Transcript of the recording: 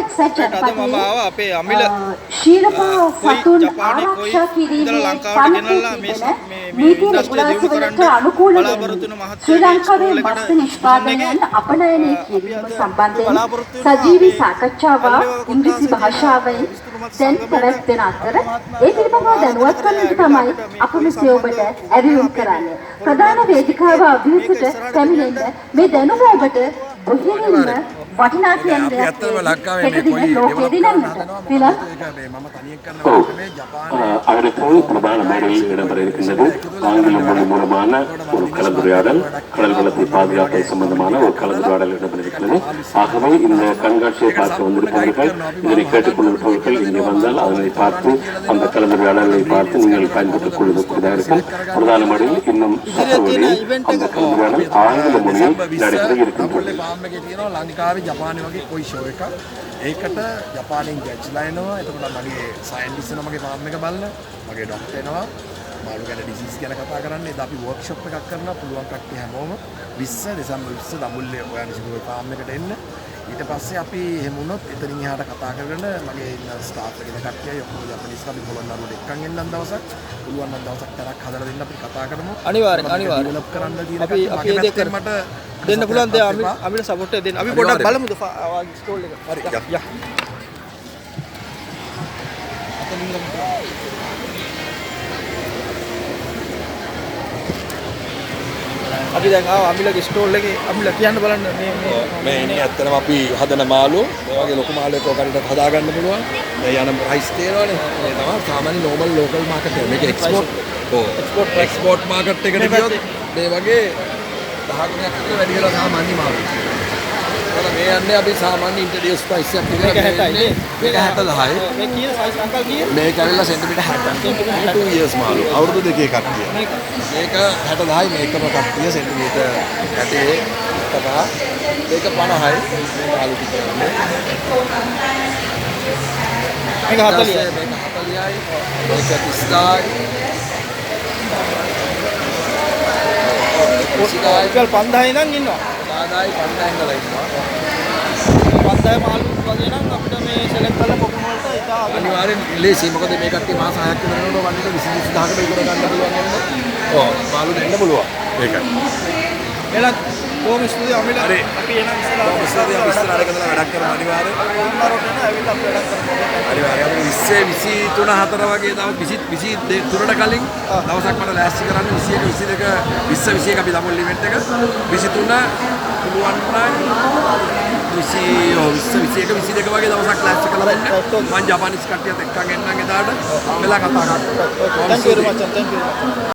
එක්සත් ජනපදයේ ශීලපා සතුන් ආරක්ෂා කිරීමේ පනත නීති රෙගුලාසිවලට අනුකූල ශ්‍රී ලංකාවේ මත්ස්‍ය නිෂ්පාදනයන් අපනයනය කිරීම සම්බන්ධයෙන් සජීවී සාකච්ඡාවක් ඉංග්‍රීසි භාෂාවෙන් දැන් පැවැත්වෙන අතර ඒ පිළිබඳව දැනුවත් කරන්නට තමයි අප මෙසේ ඔබට ඇරයුම් කරන්නේ. ප්‍රධාන වේදිකාව අභියුක්තට පැමිණෙන්න මේ දැනුම ඔබට බොහෝම වටිනා කියන්නේ ඇත්තම ලංකාවේ මේ කොයි அடுத்து பிரதான மேடையில் இடம்பெற இருக்கின்றது ஆங்கில மொழி மூலமான ஒரு கலந்துரையாடல் கடல் வளத்தை பாதுகாப்பது சம்பந்தமான ஒரு கலந்துரையாடல் இடம்பெற இருக்கிறது. ஆகவே இந்த கண்காட்சியை பார்க்க வந்திருப்பவர்கள் இதனை கேட்டுக்கொண்டிருப்பவர்கள் இங்கே வந்தால் அதனை பார்த்து அந்த கலந்துரையாடலை பார்த்து நீங்கள் பயன்படுத்திக் கொள்வதற்குரியதாக இருக்கும். பிரதான மேடையில் இன்னும் சட்டவழியில் அந்த கலந்துரையாடல் ஆங்கில மொழியில் நடைபெற இருக்கின்றது. ජපානය වගේ කොයි ෂෝ එකක් ඒකට ජපානයෙන් ජැජ්ලා එනවා. එතකොට මගේ සයන්ටිස්ට් වෙනවා මගේ ෆාම් එක බලන මගේ ඩොක්ටර් එනවා මාළු ගැන ඩිසීස් ගැන කතා කරන්න. එදා අපි වර්ක්ෂොප් එකක් කරනවා පුළුවන් කට්ටිය හැමෝම 20 දෙසැම්බර් 20 දඹුල්ලේ ඔයාගේ සිගුරු ෆාම් එකට එන්න. ඊට පස්සේ අපි එහෙම වුණොත් එතනින් එහාට කතා කරගෙන මගේ ඉන්න ස්ටාෆ් එකේ කට්ටියයි ඔක්කොම ජපනිස් අපි පොළොන්නරුවට එක්කන් එන්නම් දවසක් පුළුවන් නම් දවසක් තරක් හදලා දෙන්න අපි කතා කරමු. අනිවාර්යෙන් ඩෙවලොප් කරන්න තියෙන අපි ඒ දෙක මට දෙන්න පුළුවන් දේ අපිට සපෝට් එක දෙන්න. අපි පොඩ්ඩක් බලමුද ස්ටෝල් එක. හරි යා. අපි දැන් ආව අමිලගේ ස්ටෝල් එකේ අමිල කියන්න බලන්න මේ ඉන්නේ ඇත්තටම අපි හදන මාළු මේ වගේ ලොකු මාළු එකක් ඔකට හදා ගන්න පුළුවන්. මේ යන ප්‍රයිස් තියෙනවනේ. මේ තමයි සාමාන්‍ය නෝමල් ලෝකල් මාකට් එක. මේක එක්ස්පෝර්ට් මාකට් එකට ගියොත් මේ වගේ 10 ගුණයක් විතර වැඩි වෙලා සාමාන්‍ය මාළු. ඒකල මේ යන්නේ අපි සාමාන්‍ය ඉන්ට්‍රොඩියුස් ප්‍රයිස් එකක් විතර. මේක 60යි. මේක 60යි. මේ කීය සයිස් අංකල් කීය? මේක ඇවිල්ලා සෙන්ටිමීටර් 60. 2 years මාළු. අවුරුදු දෙකේ කට්ටිය. මේක 60යි මේකම කට්ටිය සෙන්ටිමීටර් 60 තපා. මේක 50යි. මේ මාළු ටික. මේක 40යි. මේක 40යි. මේක 30යි. ඒකල් 5000 ඉඳන් ඉන්නවා. 5000යි 5000 ඉඳලා ඉන්නවා. 5000 මාළු වගේ නම් අපිට මේ සෙලෙක්ට් කරලා පොකුණ වලට ඒක අනිවාර්යෙන් ලේසි. මොකද මේ කට්ටිය මාස 6ක් විතර යනකොට වන්නේක 20000කට ඉගෙන ගන්න පුළුවන් වෙනවා. ඔව් මාළු දෙන්න පුළුවන්. ඒකයි. එහෙනම් කොහොම ස්තුතියි අමිල. හරි. අපි එනම් ඉස්සරහ ඉස්සර අරගෙන වැඩක් කරනවා අනිවාර්යෙන්. ආන්දරට එන ඇවිල්ලා අපි වැඩක් කරනවා. අනිවාර්යෙන් අපි 20 23 4 වගේ තව 23ට කලින් දවසක් මට ලෑස්ති කරන්න 21 22 20 21 අපි දඹුල්ල ඉවෙන්ට් එක 23 පුළුවන් නම් 20 21 22 වගේ දවසක් ලෑස්ති කරලා දෙන්න. මම ජපානීස් කට්ටියත් එක්කන් එන්නම් එදාට. මෙලා කතා කරමු. Thank you very much.